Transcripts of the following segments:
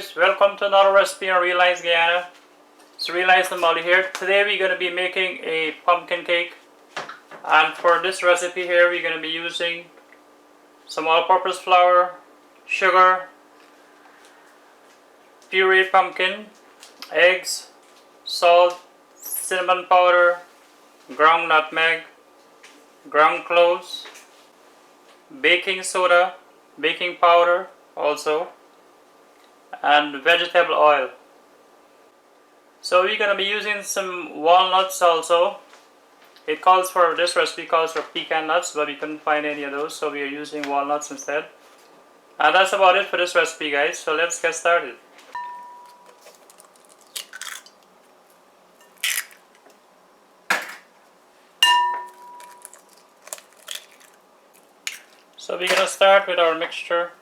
guys, welcome to another recipe on Realize Guyana. It's Realize the Molly here. Today we're going to be making a pumpkin cake, and for this recipe here we're going to be using some all-purpose flour, sugar, pureed pumpkin, eggs, salt, cinnamon powder, ground nutmeg, ground cloves, baking soda, baking powder also, and vegetable oil. So we're going to be using some walnuts also. It calls for, this recipe calls for pecan nuts, but we couldn't find any of those, so we are using walnuts instead. And that's about it for this recipe, guys, so let's get started. So we're going to start with our mixture.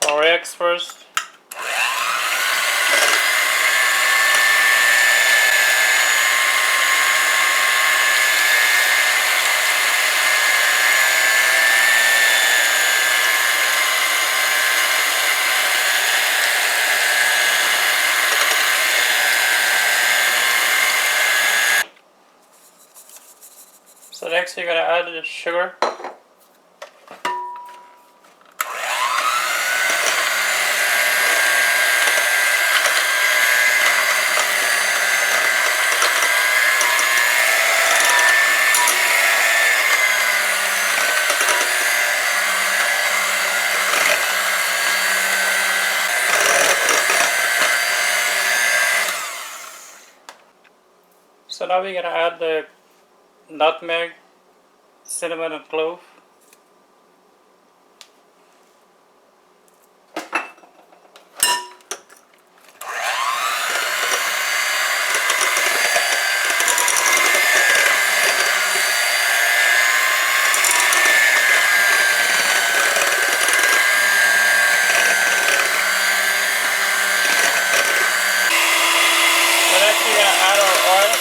Our eggs first. So next you're going to add the sugar. So now we're going to add the nutmeg, cinnamon and clove. So next we're going to add our oil.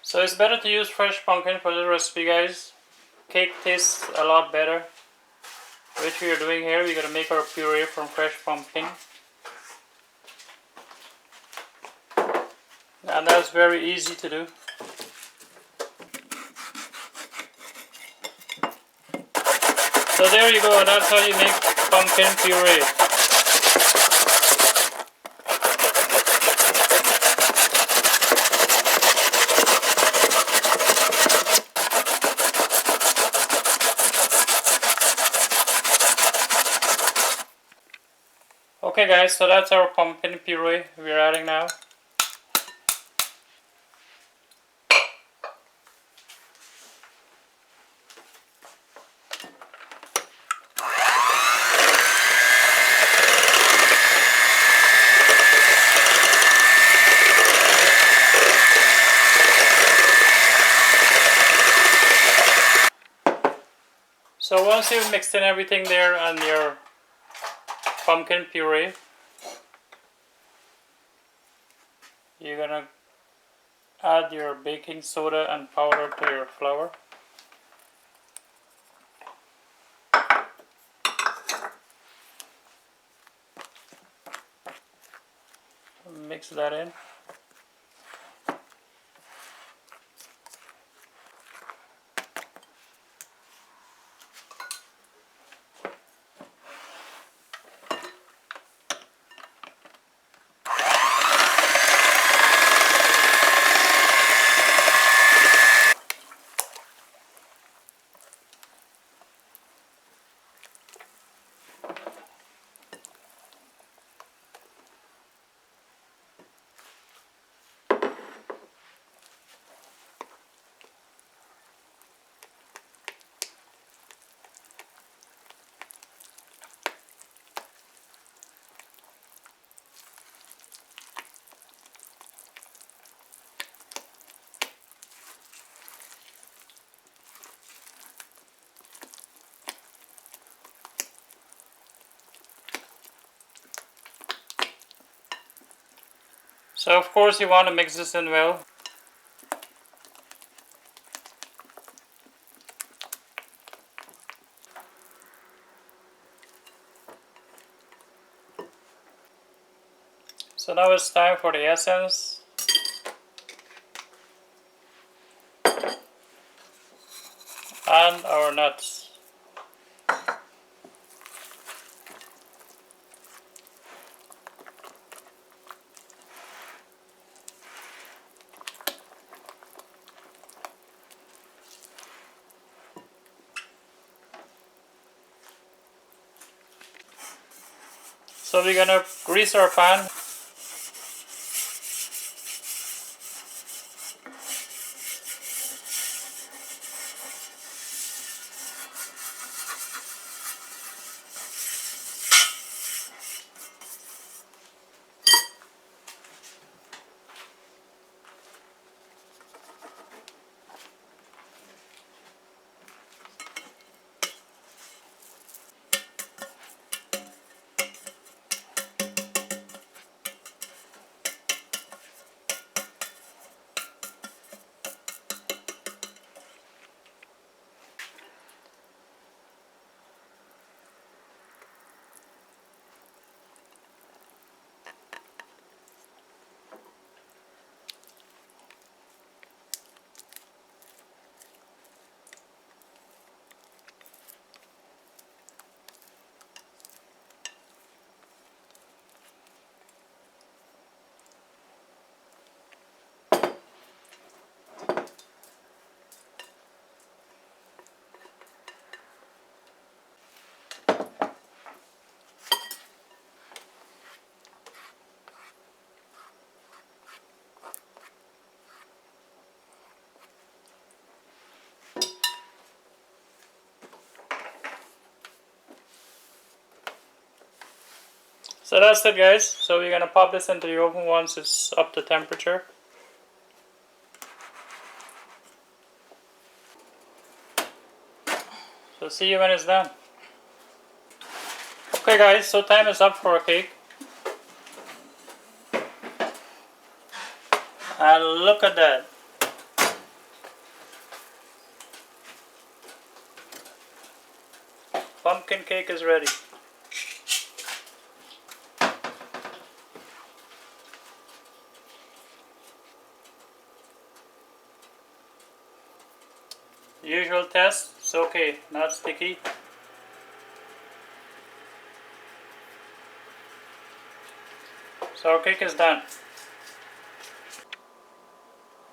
So it's better to use fresh pumpkin for this recipe, guys. Cake tastes a lot better. Which we are doing here, we're going to make our puree from fresh pumpkin. And that's very easy to do. So there you go, that's how you make pumpkin puree. Okay guys, so that's our pumpkin puree we're adding now. So once you've mixed in everything there and your pumpkin puree, you're gonna add your baking soda and powder to your flour. Mix that in. So of course you want to mix this in well. So now it's time for the essence. And our nuts. So we're gonna grease our pan. So that's it, guys. So we're gonna pop this into the oven once it's up to temperature. So see you when it's done. Okay guys, so time is up for a cake. And look at that. Pumpkin cake is ready. Usual test, it's okay, not sticky. So our cake is done.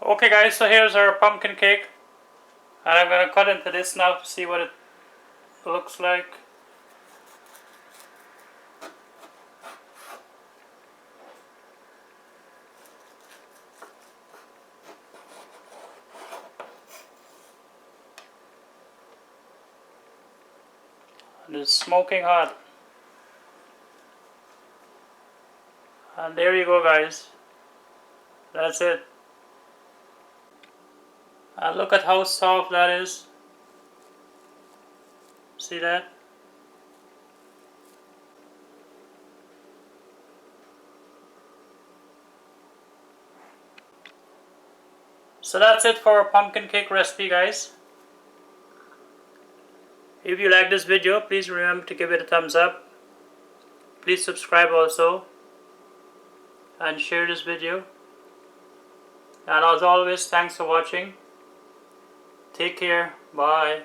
Okay guys, so here's our pumpkin cake. And I'm gonna cut into this now to see what it looks like. And it's smoking hot. And there you go guys. That's it. And look at how soft that is. See that? So that's it for our pumpkin cake recipe, guys. If you like this video, please remember to give it a thumbs up. Please subscribe also. And share this video. And as always, thanks for watching. Take care. Bye.